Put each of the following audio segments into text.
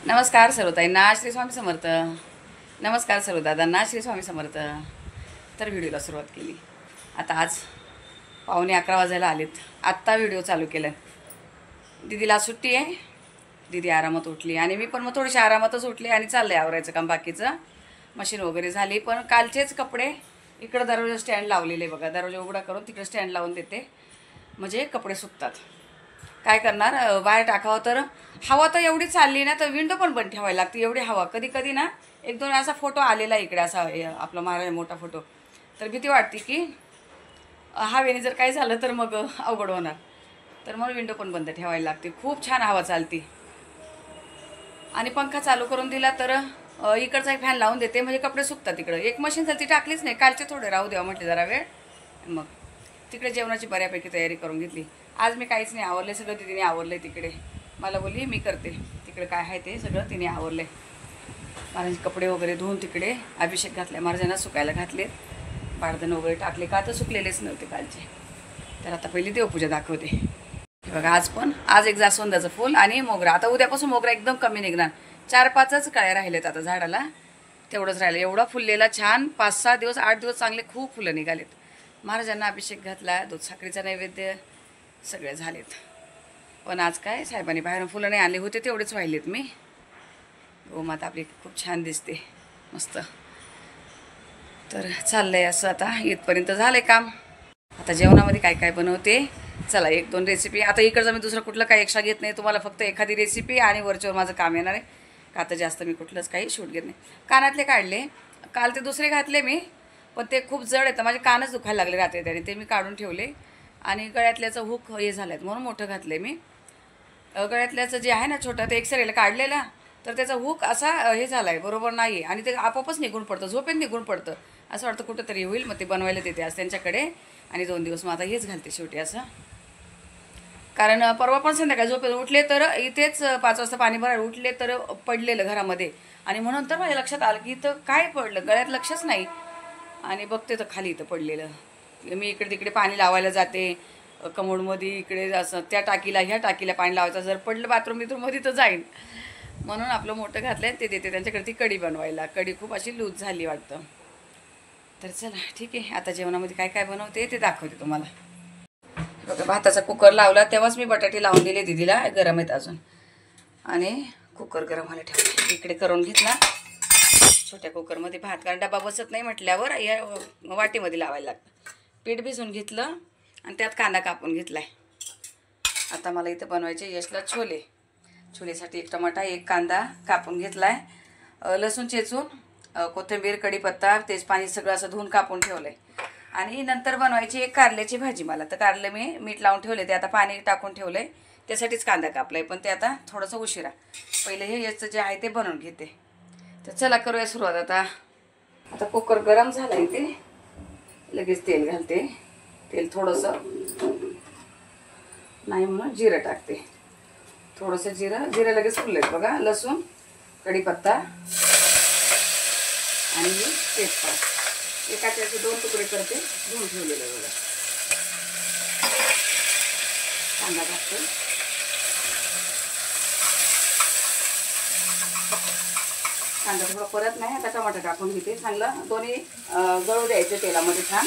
नमस्कार सर्वताईंना श्री स्वामी समर्थ. नमस्कार सर्व दादांना श्री स्वामी समर्थ. तर व्हिडिओला सुरुवात केली. आता आज 11:15 वाजायला आलेत. आत्ता व्हिडिओ चालू केला. दीदीला सुट्टी आहे. दीदी आरामात उठली आणि मी पण मग थोडीशी आरामातच उठली आणि चाललं आहे आवरायचं काम. बाकीचं मशीन वगैरे झाली. पण कालचेच कपडे इकडं दरवाजा स्टँड लावलेले बघा. दरवाजा उघडा करून तिकडे स्टँड लावून देते म्हणजे कपडे सुकतात. काय करणार बाहेर टाकावं तर हवा तर एवढी चालली ना तर विंडो पण बंद ठेवायला लागते. एवढी हवा कधी कधी ना एक दोन असा फोटो आलेला इकडे असा आपला महाराज मोठा फोटो. तर भीती वाटते की हवेने जर काही झालं तर मग अवघड होणार. तर मग विंडो पण बंद ठेवायला लागते. खूप छान हवा चालती. आणि पंखा चालू करून दिला तर इकडचा एक फॅन लावून देते म्हणजे कपडे सुकतात. तिकडं एक मशीन ती टाकलीच नाही. कालचे थोडे राहू द्यावं म्हटले जरा वेळ. मग तिकडे जेवणाची बऱ्यापैकी तयारी करून घेतली. आज मी काहीच नाही आवरले. सगळं तिने आवरलं. तिकडे मला बोलली मी करते. तिकडे काय आहे ते सगळं तिने आवरले. महाराज कपडे वगैरे धुवून तिकडे अभिषेक घातला. महाराजांना सुकायला घातले. बारदन वगैरे टाकले का तर सुकलेलेच नव्हते कालचे. तर आता पहिली देवपूजा दाखवते. बघा आज एक जास्वंदाचं फूल आणि मोगरा. आता उद्यापासून मोगरा एकदम कमी निघणार. 4-5च काळे राहिलेत आता झाडाला. तेवढंच राहिलं. एवढा फुललेला छान 5-6 दिवस 8 दिवस चांगले खूप फुलं निघालेत. महाराजांना अभिषेक घातला. दूध साखरेचा नैवेद्य सगळे झालेत. पण आज काय साहेबांनी बाहेरून फुलं नाही आणले होते तेवढेच वाहिलेत मी. गोमाता आपली खूप छान दिसते मस्त. तर चाललंय असं. आता इथपर्यंत झालंय काम. आता जेवणामध्ये काय काय बनवते चला 1-2 रेसिपी. आता इकडचं मी दुसरं कुठलं काही एक्स्ट्रा घेत नाही. तुम्हाला फक्त एखादी रेसिपी आणि वरच्यावर माझं काम येणार आहे. का तर जास्त मी कुठलंच काही शूट घेत नाही. कानातले काढले. काल ते दुसरे घातले मी पण ते खूप जड आहेत. माझे कानच दुखायला लागले रात्री त्याने. ते मी काढून ठेवले. आणि गळ्यातल्याचं हुक हे झालं आहेत म्हणून मोठं घातलं मी. गळ्यातल्याचं जे आहे ना छोटं ते एक्सरेला काढलेला तर त्याचा हुक असा हे झाला आहे बरोबर नाही आहे. आणि ते आपोआपच निघून पडतं. झोपेत निघून पडतं. असं वाटतं कुठंतरी होईल. मग ते बनवायला देते आज त्यांच्याकडे. आणि 2 दिवस मग आता हेच घालते शेवटी असं. कारण परवा पण संध्याकाळी झोपेत उठले तर इथेच 5 वाजता पाणी भरायला उठले तर पडलेलं घरामध्ये. आणि म्हणून तर माझ्या लक्षात आलं की इथं काय पडलं. गळ्यात लक्षच नाही. आणि बघते तर खाली इथं पडलेलं. मी इकडे तिकडे पाणी लावायला जाते कमोडमध्ये इकडे असं त्या टाकीला ह्या टाकीला पाणी लावायचं. जर पडलं बाथरूममध्ये तर जाईन. म्हणून आपलं मोठं घातलं आहे ते देते त्यांच्याकडे ती कढी बनवायला. कढी खूप अशी लूज झाली वाटतं. तर चला ठीक आहे. आता जेवणामध्ये काय काय बनवते ते दाखवते तुम्हाला. बघा भाताचा कुकर लावला तेव्हाच मी बटाटे लावून दिले दीदीला. गरम आहेत अजून. आणि कुकर गरम व्हायला ठेवला. इकडे करून घेतला छोट्या कुकरमध्ये भात. कारण डबा बसत नाही म्हटल्यावर या वाटीमध्ये लावायला लागतं. पीठ भिजवून घेतलं आणि त्यात कांदा कापून घेतला आहे. आता मला इथं बनवायचे यशला छोले. छोलेसाठी 1 टमाटा 1 कांदा कापून घेतला आहे. लसूण चेचून कोथिंबीर कढीपत्ता तेजपाणी सगळं असं धुवून कापून ठेवलं आहे. आणि नंतर बनवायची एक कारल्याची भाजी. मला तर कारलं मी मीठ लावून ठेवले. ते आता पाणी टाकून ठेवलं आहे. त्यासाठीच कांदा कापला आहे. पण ते आता थोडंसं उशिरा. पहिले हे याचं जे आहे ते बनवून घेते. तर चला करूया सुरुवात. आता कुकर गरम झाला आहे. ते लगेच तेल घालते. तेल थोडंसं नाही म्हणून जिरं टाकते. थोडंसं जिरं लगेच फुललेत बघा. लसूण कढीपत्ता आणि तेजपात. एकाचे 2 तुकडे करते. धुवून ठेवलेलं बघा. कांदा टाकते. कांदा थोडं परत नाही. आता टमाटर टाकून घेते. चांगलं दोन्ही गळू द्यायचे तेलामध्ये छान.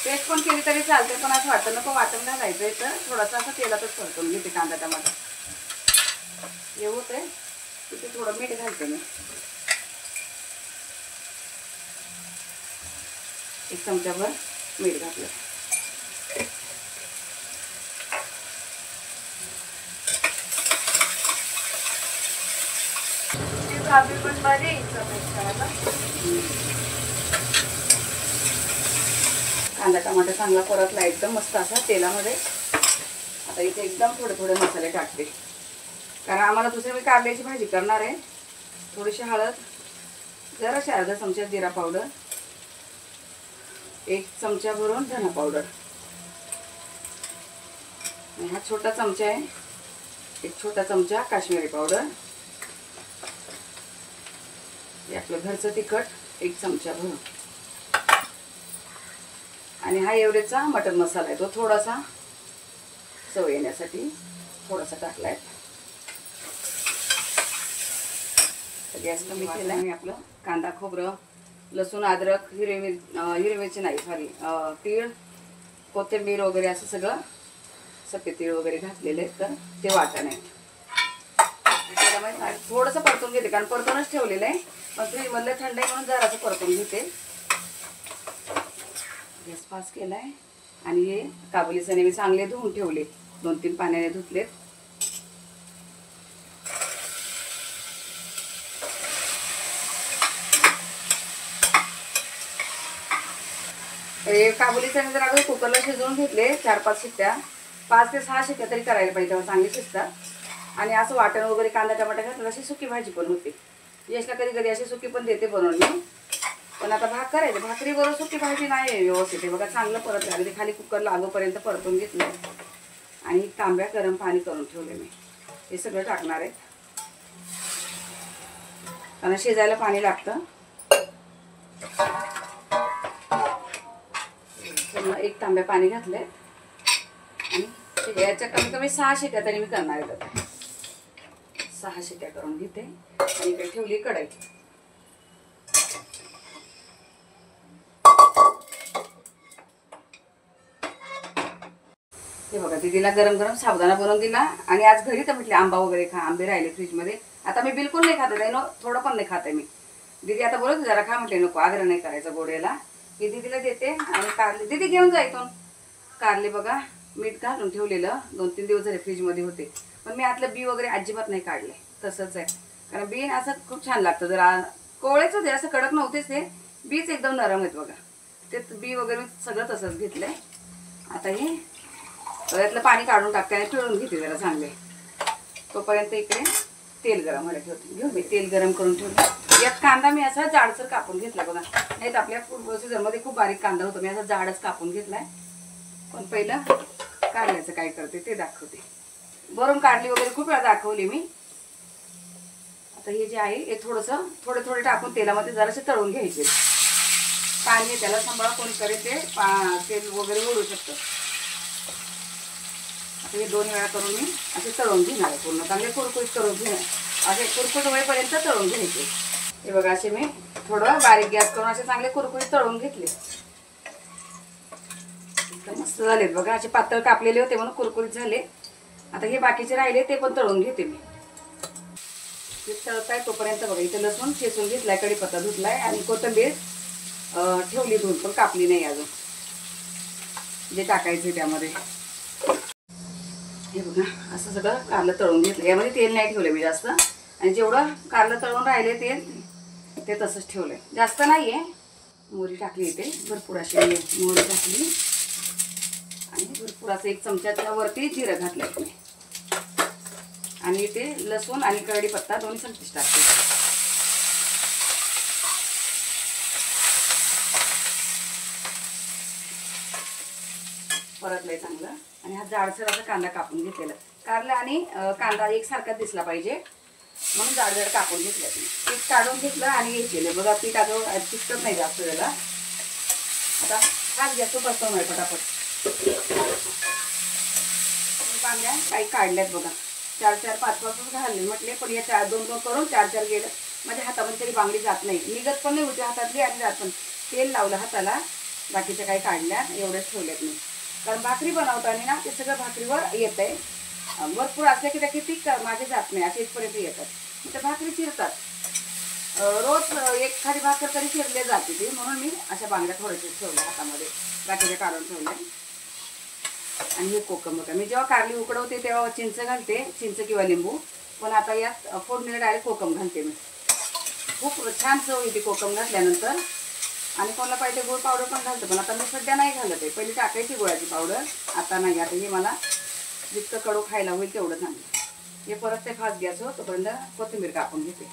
पेस्ट पण केली तरी चालते पण असं वाटतं नको वाटण घालायचं आहे तर थोडंसं असं तेलातच परतून घेते कांदा टमाटर. हे होतं आहे तिथे थोडं मीठ घालते मी. 1 चमचाभर मीठ घातलं. कांदा टमाटर चांगला परतला एकदम मस्त असा तेलामध्ये. आता इथे एकदम थोडे मसाले टाकते. कारण आम्हाला दुसरी मी कारल्याची भाजी करणार आहे. थोडीशी हळद, जराशी अर्धा चमचा जिरा पावडर, 1 चमचा भरून धना पावडर. हा छोटा चमचा आहे. 1 छोटा चमचा काश्मीरी पावडर. हे आपलं घरचं तिखट 1 चमचा भरून. आणि हा एवढेचा मटन मसाला आहे. तो थोडासा चव येण्यासाठी थोडासा टाकलाय. गॅस कमी केला आहे. आपलं कांदा खोबरं लसूण अद्रक हिरवी मिरची नाही सॉरी तीळ कोथिंबीर वगैरे असं सगळं सफेद तीळ वगैरे घातलेले आहेत. तर ते वाटण आहे त्याच्यामुळे थोडंसं परतून घेते कारण परतूनच ठेवलेलं आहे. पण फ्रीजमधलं थंड आहे म्हणून जरासं परतून घेते. गॅस फास्ट केला आहे. आणि हे काबुली चणे मी चांगले धुवून ठेवले 2-3 पाण्याने धुतलेत. काबुली चणे जर अगोदर कुकरला शिजवून घेतले 4-5 शिट्ट्या 5 ते 6 शिट्ट्या तरी करायला पाहिजे तेव्हा चांगली शिजतात. आणि असं वाटण वगैरे कांदा टमाटर घातलं अशी सुकी भाजी पण होते. यशला कधी कधी अशी सुकी पण देते बनवून मी. पण आता भाकर आहे भाकरीबरोबर सुकी भाजी नाही आहे व्यवस्थित आहे बघा. चांगलं परत लागले खाली कुकरला लागोपर्यंत परतून घेतलं. आणि तांब्या गरम पाणी करून ठेवले मी. हे सगळं टाकणार आहे कारण शिजायला पाणी लागतं. 1 तांब्या पाणी घातलंय आणि याच्या कमी कमी 6 शिट्ट्या तरी मी करणार आहे. आता 6 शिट्ट्या करून घेते आणि इकडे ठेवली कढई. हे बघा दीदीला गरम गरम साबुदाणा बनवून दिला. आणि आज घरी तर म्हटले आंबा वगैरे खा. आंबे राहिले फ्रीजमध्ये. आता मी बिलकुल नाही खात आहे थोडं पण नाही खात आहे मी. दीदी आता बोलत जरा खा म्हटले नको आग्रह नाही करायचा गोड्याला. हे दीदीला देते. आणि कारले दीदी घेऊन जा इथून. कारले बघा मीठ घालून ठेवलेलं 2-3 दिवस झाले फ्रीजमध्ये होते. पण मी आतलं बी वगैरे अजिबात नाही काढले तसंच आहे. कारण बी असं खूप छान लागतं जरा कोवळेच होते असं कडक नव्हतेच ते. बीच एकदम नरम आहेत बघा. ते बी वगैरे सगळं तसंच घेतलंय. आता हे यातलं पाणी काढून टाकते आणि पिळून घेते जरा चांगले. तोपर्यंत इकडे तेल गरम व्हायला ठेवते. घेऊ मी तेल गरम करून ठेवले. यात कांदा मी असा जाडसर कापून घेतला बघा. नाही तर आपल्या फूड प्रोसेसरमध्ये खूप बारीक कांदा होतो. मी असा जाडच कापून घेतलाय. पण पहिलं कारल्याचं काय करते ते दाखवते. भरून काढली वगैरे खूप वेळा दाखवली मी. आता हे जे आहे हे थोडंसं थोडे टाकून तेलामध्ये जरासे तळून घ्यायचे. पाणी त्याला सांभाळा कोणी करेल ते तेल वगैरे ओढू शकतं. आता हे 2 वेळा करून मी असे तळून घेणार आहे. पूर्ण चांगले कुरकुरीत करून घेणार. असे कुरकुरीत होईपर्यंत तळून घ्यायचे. हे बघा असे मी थोडं बारीक गॅस करून असे चांगले कुरकुरीत तळून घेतले. एकदम मस्त झालेत बघा. असे पातळ कापलेले होते म्हणून कुरकुरीत झाले. आता हे बाकीचे राहिले ते पण तळून घेते मी. ते तळताय तोपर्यंत बघा इथे लसूण ठेचून घेतलाय कढीपत्ता धुतलाय आणि कोथिंबीर ठेवली धुवून पण कापली नाही अजून. जे टाकायचे त्यामध्ये हे बघा असं सगळं कारलं तळून घेतलं. यामध्ये तेल नाही ठेवलं मी जास्त. आणि जेवढं कारलं तळून राहिले तेल ते तसंच ठेवलंय. जास्त नाही आहे. मोहरी टाकली इथे भरपूर अशी मोहरी टाकली. आणि भरपूर असं 1 चमच्याच्या वरती जिरं घातलंय मी. आणि इथे लसूण आणि कढीपत्ता दोन्ही संपीस टाकते. परतलंय चांगलं. आणि हा जाडसर असा कांदा कापून घेतलेला. कारलं आणि कांदा एकसारखाच दिसला पाहिजे म्हणून जाड कापून घेतलं. पीठ काढून घेतलं आणि हे केलं बघा. पीठ आता चिकटत नाही जास्त वेळेला. आता हाच गॅस बसवून आहे पटापट. कांद्या काही काढल्यात बघा. 4-4 5-5 घालले म्हटले पण या 2-2 करून 4-4 गेलं. माझ्या हातामध्ये तरी बांगडी जात नाही. निघत पण नाही होती हातातली आणि जात पण. तेल लावलं हाताला. बाकीच्या काही काढल्या एवढ्याच ठेवल्यात मी. कारण भाकरी बनवताना ना ते सगळं भाकरीवर येत आहे. भरपूर असल्या की त्या किती माझे जात नाही असे इथपर्यंत येतात. त्या भाकरी चिरतात. रोज एखादी भाकर तरी चिरले जाते ती म्हणून मी अशा बांगड्या थोड्याशा ठेवल्या हातामध्ये. बाकीच्या काढून ठेवल्या. आणि हे कोकम बघा. मी जेव्हा कारली उकडवते तेव्हा चिंच घालते. चिंच किंवा लिंबू. पण आता यात फोडणीला डायरेक्ट कोकम घालते मी. खूप छान चव येते कोकम घातल्यानंतर. आणि कोणाला पाहिजे गुळ पावडर पण घालतं. पण आता मी सध्या नाही घालत आहे. पहिली टाकायची गुळाची पावडर. आता नाही. आता हे मला जितकं कडू खायला होईल तेवढं चांगलं. हे परत ते फास्ट गॅस हो तोपर्यंत कोथिंबीर कापून घेते.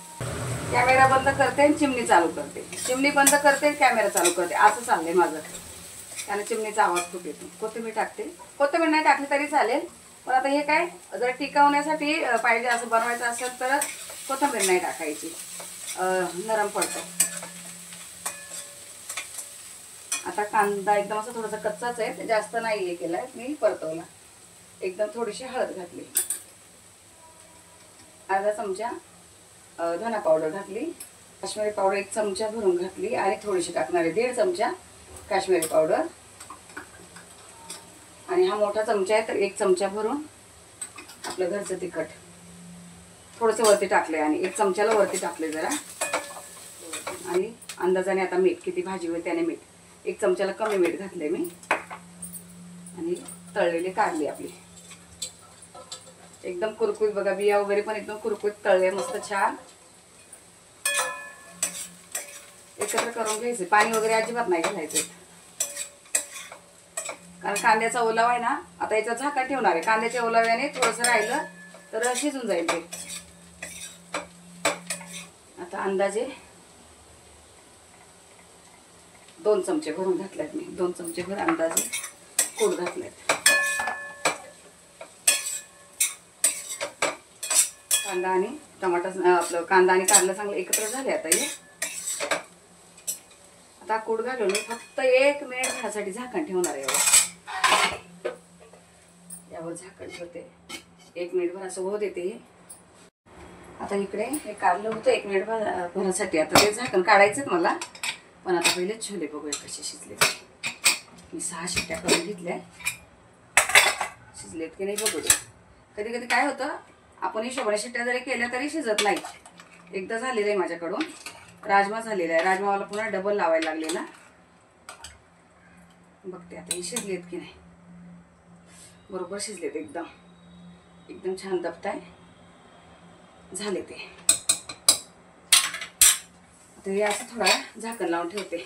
कॅमेरा बंद करते आणि चिमणी चालू करते. चिमणी बंद करते कॅमेरा चालू करते असं चाललंय माझं. त्याने चिमणीचा आवाज खूप येतो. कोथिंबीर टाकते. कोथिंबीर नाही टाकली तरी चालेल. पण आता हे काय जर टिकवण्यासाठी पाहिजे असं बनवायचं असेल तर कोथिंबीर नाही टाकायची. नरम पडतं. आता कांदा एकदम असं थोडासा कच्चाच आहे. जास्त नाही हे केलाय मी परतवला. एकदम थोडीशी हळद घातली. अर्धा चमचा धना पावडर घातली, काश्मीरी पावडर 1 चमचा भरून घातली आणि थोडीशी टाकणार आहे 1.5 चमचा काश्मीरी पावडर. आणि हा मोठा चमचा आहे तर 1 चमचा भरून आपलं घरचं तिखट थोडंसं वरती टाकलं आहे आणि 1 चमच्याला वरती टाकले जरा. आणि अंदाजाने आता मीठ किती भाजी होईल त्याने मीठ 1 चमच्याला कमी मीठ घातले मी. आणि तळलेले कारले आपली एकदम कुरकुरीत बघा, बिया वगैरे पण एकदम कुरकुरीत तळले मस्त छान. एकत्र करून घ्यायचे, पाणी वगैरे अजिबात नाही घालायचं कारण कांद्याचा ओलावा आहे ना. आता याचं झाकण ठेवणार आहे, कांद्याच्या ओलाव्याने थोडंसं राहिलं तर शिजून जाईल ते. आता अंदाजे 2 चमचे भरून घातलेत मी, 2 चमचे भर अंदाजे कूट घातलेत. कांदा आणि टमाटा आपलं कांदा आणि कारलं चांगलं एकत्र झाले. आता हे आता कूट घालून फक्त 1 मिनिट घाण्यासाठी झाकण ठेवणार आहे. यावर झाकण ठेवते 1 मिनिट भर असं होऊ देते. आता इकडे हे कारलं होतं 1 मिनिट भरासाठी. आता ते झाकण काढायचंच मला, पण आता पहिले छोले बघूया कसे शिजले. मी 6 शिट्ट्या करून घेतल्या, शिजलेत की नाही बघू दे. कधी कधी काय होतं आपण हिशोबाने शिट्ट्या जरी केल्या तरी शिजत नाही. एकदा झालेलं आहे माझ्याकडून राजमा झालेला आहे, राजमावाला पुन्हा डबल लावायला लागले ना. बघते आता हे शिजलेत की नाही. बरोबर शिजलेत, एकदम एकदम छान दबताय झाले ते. आता हे असं थोडा झाकण लावून ठेवते.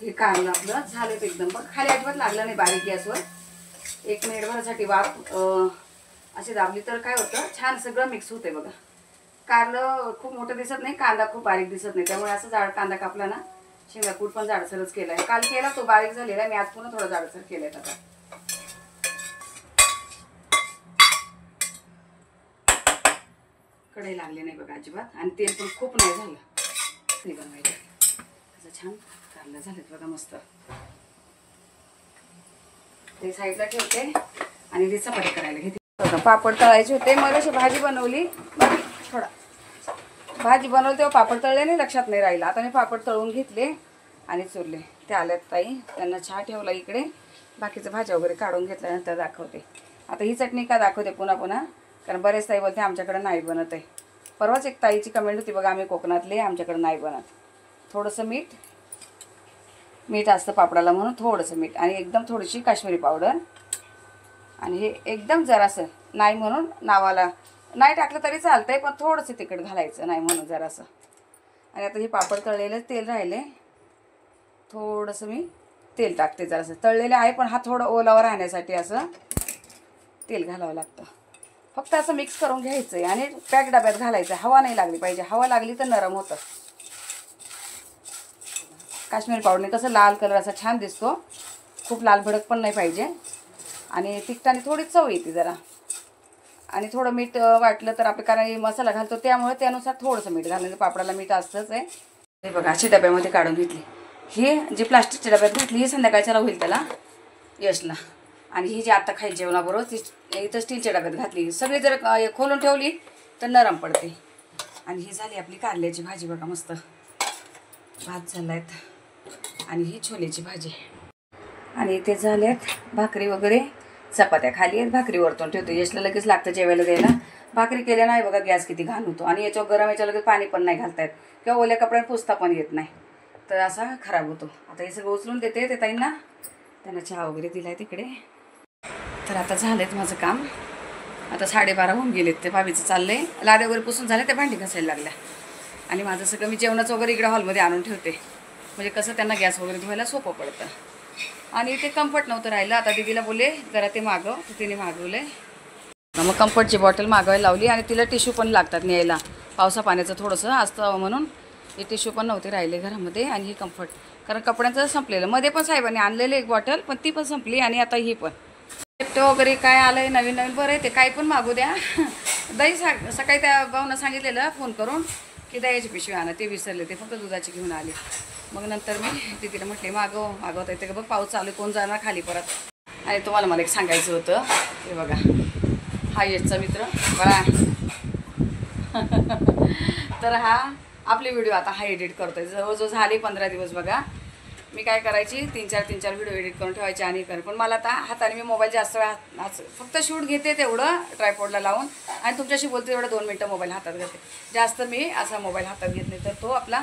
हे कारलं आपलं झालं एकदम बघ, खाली अजिबात लागलं नाही बारीक गॅसवर. 1 मिनिट भरासाठी वाफ अशी दाबली तर काय होतं छान सगळं मिक्स होते बघा. कारलं खूप मोठं दिसत नाही, कांदा खूप बारीक दिसत नाही, त्यामुळे असं जाड कांदा कापला ना. शेंगा कूट पण जाडसरच केला आहे, काल केला तो बारीक झालेला, मी आज पुन्हा थोडा जाडसर केलाय. आता कढई लागली नाही बघा अजिबात आणि तेल पण खूप नाही झालं. ते बनवायचं असं छान कारलं झालेत बघा मस्त. ते साईडला ठेवते आणि ते चपाती करायला घेते. पापड तळायचे होते, मग अशी भाजी बनवली, थोडा भाजी बनवली तेव्हा पापड तळले नाही, लक्षात नाही राहिलं. आता मी पापड तळून घेतले आणि चुरले. ते आल्यात ताई, त्यांना चहा ठेवला इकडे, बाकीचं भाज्या वगैरे काढून घेतल्यानंतर दाखवते. आता ही चटणी का दाखवते पुन्हा पुन्हा, कारण बरेच ताई बोलते आमच्याकडे नाही बनत आहे. परवाच एक ताईची कमेंट होती बघा, आम्ही कोकणातले आमच्याकडे नाही बनत. थोडंसं मीठ असतं पापडाला म्हणून थोडंसं मीठ आणि एकदम थोडीशी काश्मीरी पावडर आणि हे एकदम जरासं नाही म्हणून नावाला नाही टाकलं तरी चालतंय, पण थोडंसं तिखट घालायचं नाही म्हणून जरासं. आणि आता हे पापड तळलेलं तेल राहिले, थोडंसं मी तेल टाकते जरासं. तळलेलं आहे पण हा थोडं ओलावा राहण्यासाठी असं तेल घालावं लागतं. फक्त असं मिक्स करून घ्यायचं आहे आणि पॅक डब्यात घालायचं. हवा नाही लागली पाहिजे, हवा लागली तर नरम होतं. काश्मीरी पावडरने कसं लाल कलर असा छान दिसतो, खूप लाल भडक पण नाही पाहिजे आणि तिखटाने थोडी चव येते जरा. आणि थोडं मीठ वाटलं तर आपण, कारण मसाला घालतो त्यामुळे त्यानुसार थोडंसं मीठ घालणं. पापडाला मीठ असतंच आहे. हे बघा अशी डब्यामध्ये काढून घेतली. ही जी प्लास्टिकच्या डब्यात घातली ही संध्याकाळच्याला होईल त्याला यशला. आणि ही जी आता खायची जेवणाबरोबर ती इथं स्टीलच्या डब्यात घातली. सगळी जर खोलून ठेवली तर नरम पडते. आणि ही झाली आपली कारल्याची भाजी बघा मस्त. भात झालायत आणि ही छोलेची भाजी. आणि इथे झाल्यात भाकरी वगैरे, चपात्या खाली आहेत, भाकरी वरतून ठेवतो. यशला लगेच लागतं जेवायला द्यायला. भाकरी केल्या नाही बघा गॅस किती घाण होतो आणि याच्यावर गरम याच्या लगेच पाणी पण नाही घालता येत किंवा ओल्या कपड्यात पुसता पण येत नाही, तर असा खराब होतो. आता हे सगळं उचलून देते ते ताईंना, त्यांना चहा वगैरे दिलाय तिकडे. तर आता झालेत माझं काम. आता 12:30 होऊन गेलेत. ते भाभीचं चाललंय, लाद्या वगैरे पुसून झाले, ते भांडी घासायला लागल्या. आणि माझं सगळं मी जेवणाचं वगैरे इकडे हॉलमध्ये आणून ठेवते, म्हणजे कसं त्यांना गॅस वगैरे धुवायला सोपं पडतं. आणि ते कम्फर्ट नव्हतं राहिलं. आता दीदीला बोलले जरा ते मागव, तर तिने मागवले. मग कम्फर्टची बॉटल मागवायला लावली आणि तिला टिश्यू पण लागतात न्यायला, पावसा पाण्याचं थोडंसं असतं म्हणून. हे टिश्यू पण नव्हते राहिले घरामध्ये आणि ही कम्फर्ट, कारण कपड्यांचं संपलेलं. मध्ये पण साहेबांनी आणलेलं एक बॉटल, पण ती पण संपली. आणि आता ही पण सेप्टो वगैरे काय आलं आहे नवीन नवीन, बरं आहे ते काही पण मागू द्या. दही सकाळी त्या भाऊनं सांगितलेलं फोन करून की दह्याची पिशवी आणा, ते विसरले, ते फक्त दुधाची घेऊन आले. मग नंतर मी तिला म्हटले मागवता येते का बघ, पाऊस चालू, कोण जाणार खाली परत. आणि तुम्हाला मला एक सांगायचं होतं. हे बघा, हा यशचा मित्र बघा. तर हा आपले व्हिडिओ आता हा एडिट करतोय. जवळजवळ झाले 15 दिवस बघा. मी काय करायची 3-4 व्हिडिओ एडिट करून ठेवायचे आणि पण मला आता हाताने मी मोबाईल जास्त वेळा फक्त शूट घेते तेवढं ट्रायपॉडला लावून आणि तुमच्याशी बोलते तेवढं 2 मिनटं मोबाईल हातात घेते. जास्त मी असा मोबाईल हातात घेत नाही. तर तो आपला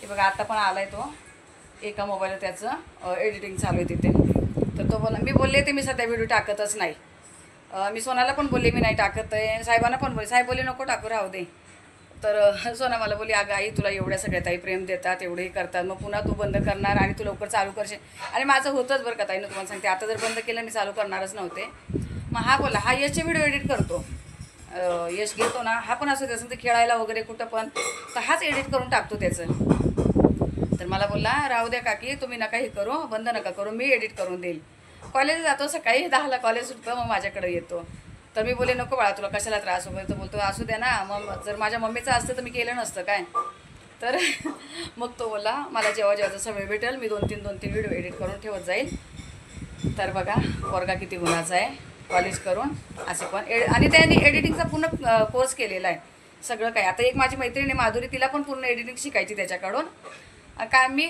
हे बघा आता पण आला आहे तो. एका मोबाईलवर त्याचं एडिटिंग चालू आहे तिथे. तर तो मी बोलले ते मी सध्या व्हिडिओ टाकतच नाही. मी सोनाला पण बोलले मी नाही टाकत आहे. साहेबांना पण बोलले, साहेब बोलले नको टाकू, राहू दे. तर सोना मला बोलली अगं आई तुला एवढ्या सगळ्या ताई प्रेम देतात, एवढेही करतात, मग पुन्हा तू बंद करणार आणि तू लवकर चालू करशील. आणि माझं होतंच बरं का ताईनं, तुम्हाला सांगते. आता जर बंद केलं मी चालू करणारच नव्हते. मग हा बोला, हा यशचे व्हिडिओ एडिट करतो. यश घेतो ना, हा पण असं त्याचं ते खेळायला वगैरे कुठं पण, तर हाच एडिट करून टाकतो त्याचं. तर मला बोलला राहू द्या काकी तुम्ही नका हे करू, बंद नका करू, मी एडिट करून देईल. कॉलेज जातो सकाळी 10ला कॉलेज सुटतं, मग माझ्याकडे येतो. तर मी बोले नको बाळा तुला कशाला त्रास होतो. तर बोलतो असू द्या ना, मग जर माझ्या मम्मीचं असतं तर मी केलं नसतं काय. तर मग तो बोला मला जेव्हा जेव्हा जसा वेळ भेटेल मी 2-3 व्हिडिओ एडिट करून ठेवत जाईल. तर बघा पोरगा किती गुणाचा आहे, कॉलेज करून असं पण आणि त्यांनी एडिटिंगचा पूर्ण कोर्स केलेला आहे सगळं काय. आता एक माझी मैत्रिणी माधुरी, तिला पण पूर्ण एडिटिंग शिकायची त्याच्याकडून. का मी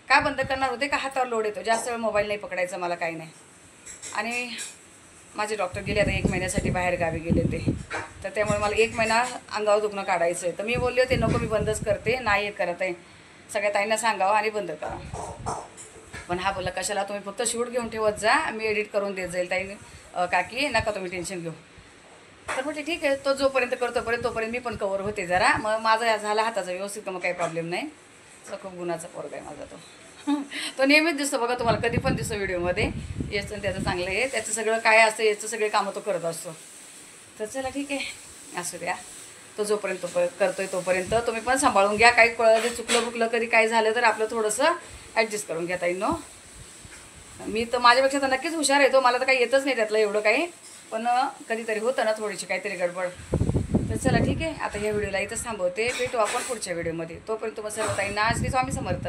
का बंद करणार होते का हातावर लोड येतो, जास्त वेळ मोबाईल नाही पकडायचा मला, काही नाही. आणि माझे डॉक्टर गेले आता 1 महिन्यासाठी बाहेर गावी गेले ते. तर त्यामुळे मला 1 महिना अंगावर दुखणं काढायचं आहे. तर मी बोलले होते नको मी बंदच करते, नाही हे करत आहे, सगळ्या ताईंना सांगावं आणि बंद करा. पण हा बोलला कशाला, तुम्ही फक्त शूट घेऊन ठेवत जा, मी एडिट करून देत जाईल ताईने. काकी नका तुम्ही टेन्शन घेऊ. तर म्हटले ठीक आहे, तो जोपर्यंत करतोपर्यंत तोपर्यंत मी पण कवर होते जरा. मग माझा झाला हाताचा व्यवस्थित, मग काही प्रॉब्लेम नाही. तर खूप गुणाचा पोरगा आहे माझा तो. तो नेहमीच दिसतो बघा तुम्हाला, कधी पण दिसतो व्हिडिओमध्ये. याचं त्याचं चांगलं आहे, त्याचं सगळं काय असतं, याचं सगळे कामं तो करत असतो. तर चला ठीक आहे, असू द्या. तो जोपर्यंत करतोय तोपर्यंत तुम्ही पण सांभाळून घ्या. काही चुकलं बुकलं कधी काय झालं तर आपलं थोडंसं ॲडजस्ट करून घ्या ताई नो. मी तर माझ्यापेक्षा तर नक्कीच हुशार आहे तो, मला तर काही येतच नाही त्यातलं एवढं काही, पण कधीतरी होतं ना थोडीशी काहीतरी गडबड. तर चला ठीक आहे, आता ह्या व्हिडिओला इथंच थांबवते. भेटू आपण पुढच्या व्हिडिओमध्ये. तोपर्यंत तुम्हाला सर्व ताईंना श्री स्वामी समर्थ.